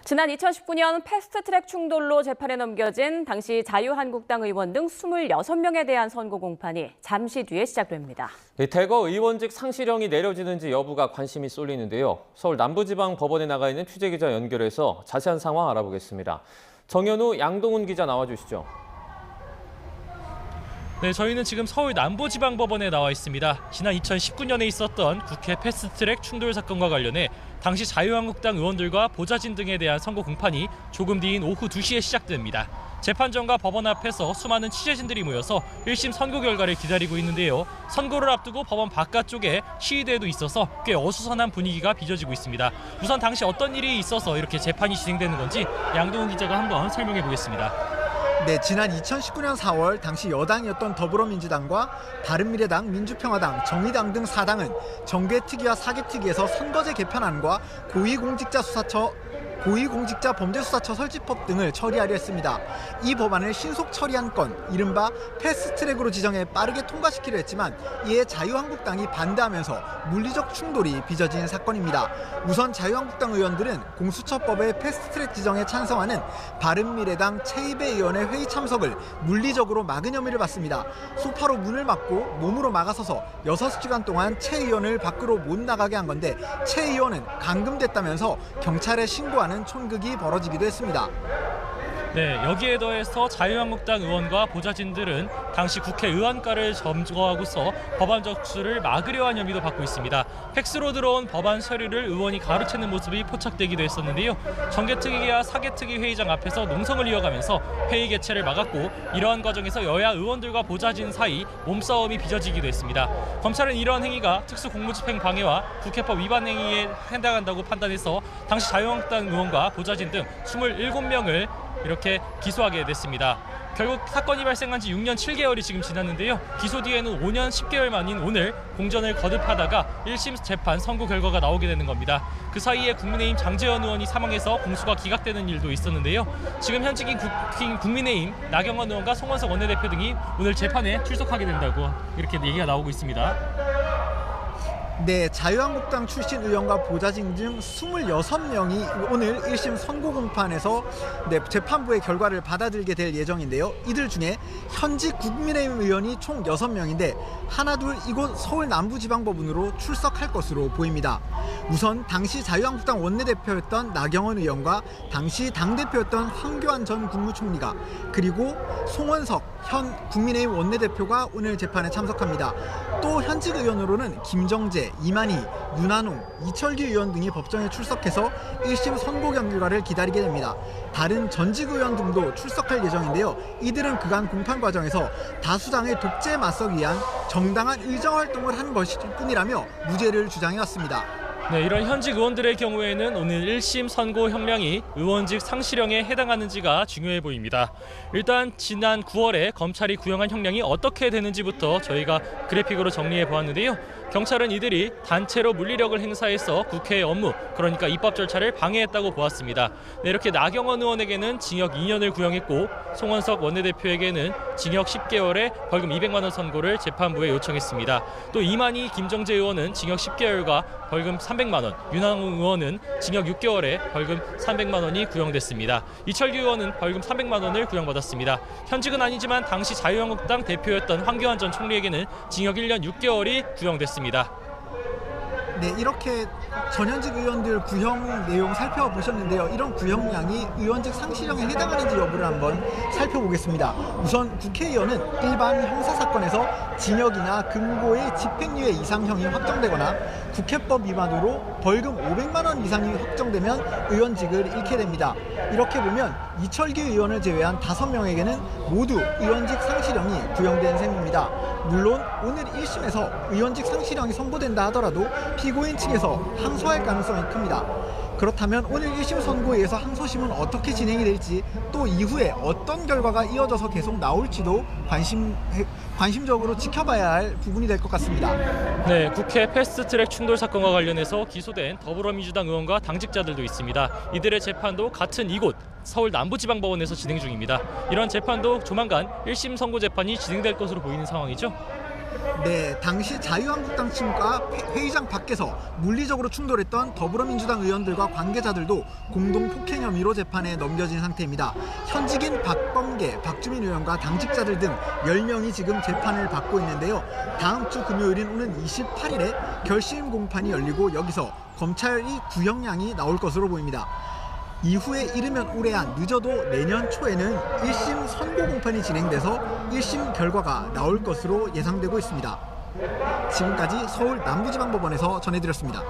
지난 2019년 패스트트랙 충돌로 재판에 넘겨진 당시 자유한국당 의원 등 26명에 대한 선고 공판이 잠시 뒤에 시작됩니다. 대거 의원직 상실형이 내려지는지 여부가 관심이 쏠리는데요. 서울 남부지방법원에 나가 있는 취재기자 연결해서 자세한 상황 알아보겠습니다. 정현우, 양동훈 기자 나와주시죠. 네, 저희는 지금 서울 남부지방법원에 나와 있습니다. 지난 2019년에 있었던 국회 패스트트랙 충돌 사건과 관련해 당시 자유한국당 의원들과 보좌진 등에 대한 선고 공판이 조금 뒤인 오후 2시에 시작됩니다. 재판정과 법원 앞에서 수많은 취재진들이 모여서 1심 선고 결과를 기다리고 있는데요. 선고를 앞두고 법원 바깥쪽에 시위대도 있어서 꽤 어수선한 분위기가 빚어지고 있습니다. 우선 당시 어떤 일이 있어서 이렇게 재판이 진행되는 건지 양동훈 기자가 한번 설명해 보겠습니다. 네, 지난 2019년 4월 당시 여당이었던 더불어민주당과 바른미래당, 민주평화당, 정의당 등 4당은 정개특위와 사개특위에서 선거제 개편안과 고위공직자범죄수사처 설치법 등을 처리하려 했습니다. 이 법안을 신속 처리한 건 이른바 패스트트랙으로 지정해 빠르게 통과시키려 했지만 이에 자유한국당이 반대하면서 물리적 충돌이 빚어진 사건입니다. 우선 자유한국당 의원들은 공수처법의 패스트트랙 지정에 찬성하는 바른미래당 최이배 의원의 회의 참석을 물리적으로 막은 혐의를 받습니다. 소파로 문을 막고 몸으로 막아서서 6시간 동안 최 의원을 밖으로 못 나가게 한 건데 최 의원은 감금됐다면서 경찰에 신고하는 촌극이 벌어지기도 했습니다. 네, 여기에 더해서 자유한국당 의원과 보좌진들은 당시 국회 의원가를 점거하고서 법안 접수를 막으려 한 혐의도 받고 있습니다. 팩스로 들어온 법안 서류를 의원이 가로채는 모습이 포착되기도 했었는데요. 정개특위와 사개특위 회의장 앞에서 농성을 이어가면서 회의 개최를 막았고 이러한 과정에서 여야 의원들과 보좌진 사이 몸싸움이 빚어지기도 했습니다. 검찰은 이러한 행위가 특수공무집행 방해와 국회법 위반 행위에 해당한다고 판단해서 당시 자유한국당 의원과 보좌진 등 27명을 이렇게 기소하게 됐습니다. 결국 사건이 발생한 지 6년 7개월이 지금 지났는데요. 기소 뒤에는 5년 10개월 만인 오늘 공전을 거듭하다가 1심 재판 선고 결과가 나오게 되는 겁니다. 그 사이에 국민의힘 장제원 의원이 사망해서 공수가 기각되는 일도 있었는데요. 지금 현직인 국민의힘 나경원 의원과 송원석 원내대표 등이 오늘 재판에 출석하게 된다고 이렇게 얘기가 나오고 있습니다. 네, 자유한국당 출신 의원과 보좌진 등 26명이 오늘 1심 선고 공판에서 재판부의 결과를 받아들게 될 예정인데요. 이들 중에 현직 국민의힘 의원이 총 6명인데 하나둘 이곳 서울 남부지방법원으로 출석할 것으로 보입니다. 우선 당시 자유한국당 원내대표였던 나경원 의원과 당시 당대표였던 황교안 전 국무총리가 그리고 송원석 현 국민의힘 원내대표가 오늘 재판에 참석합니다. 또 현직 의원으로는 김정재, 이만희, 윤한홍, 이철규 의원 등이 법정에 출석해서 1심 선고 결과를 기다리게 됩니다. 다른 전직 의원 등도 출석할 예정인데요. 이들은 그간 공판 과정에서 다수당의 독재에 맞서기 위한 정당한 의정활동을 한 것일 뿐이라며 무죄를 주장해왔습니다. 네, 이런 현직 의원들의 경우에는 오늘 1심 선고 형량이 의원직 상실형에 해당하는지가 중요해 보입니다. 일단 지난 9월에 검찰이 구형한 형량이 어떻게 되는지부터 저희가 그래픽으로 정리해 보았는데요. 경찰은 이들이 단체로 물리력을 행사해서 국회의 업무, 그러니까 입법 절차를 방해했다고 보았습니다. 네, 이렇게 나경원 의원에게는 징역 2년을 구형했고 송원석 원내대표에게는 징역 10개월에 벌금 200만 원 선고를 재판부에 요청했습니다. 또 이만희, 김정재 의원은 징역 10개월과 벌금 300만 원, 윤한홍 의원은 징역 6개월에 벌금 300만 원이 구형됐습니다. 이철규 의원은 벌금 300만 원을 구형받았습니다. 현직은 아니지만 당시 자유한국당 대표였던 황교안 전 총리에게는 징역 1년 6개월이 구형됐습니다. 네, 이렇게 전현직 의원들 구형 내용 살펴보셨는데요. 이런 구형량이 의원직 상실형에 해당하는지 여부를 한번 살펴보겠습니다. 우선 국회의원은 일반 형사사건에서 징역이나 금고의 집행유예 이상형이 확정되거나 국회법 위반으로 벌금 500만 원 이상이 확정되면 의원직을 잃게 됩니다. 이렇게 보면 이철규 의원을 제외한 5명에게는 모두 의원직 상실형이 구형된 셈입니다. 물론 오늘 1심에서 의원직 상실형이 선고된다 하더라도 피고인 측에서 항소할 가능성이 큽니다. 그렇다면 오늘 1심 선고에서 항소심은 어떻게 진행이 될지 또 이후에 어떤 결과가 이어져서 계속 나올지도 관심적으로 지켜봐야 할 부분이 될 것 같습니다. 네, 국회 패스트트랙 충돌 사건과 관련해서 기소된 더불어민주당 의원과 당직자들도 있습니다. 이들의 재판도 같은 이곳 서울 남부지방법원에서 진행 중입니다. 이런 재판도 조만간 1심 선고 재판이 진행될 것으로 보이는 상황이죠. 네, 당시 자유한국당 측과 회의장 밖에서 물리적으로 충돌했던 더불어민주당 의원들과 관계자들도 공동 폭행 혐의로 재판에 넘겨진 상태입니다. 현직인 박범계, 박주민 의원과 당직자들 등 10명이 지금 재판을 받고 있는데요. 다음 주 금요일인 오는 28일에 결심 공판이 열리고 여기서 검찰이 구형량이 나올 것으로 보입니다. 이후에 이르면 올해 안 늦어도 내년 초에는 1심 선고 공판이 진행돼서 1심 결과가 나올 것으로 예상되고 있습니다. 지금까지 서울 남부지방법원에서 전해드렸습니다.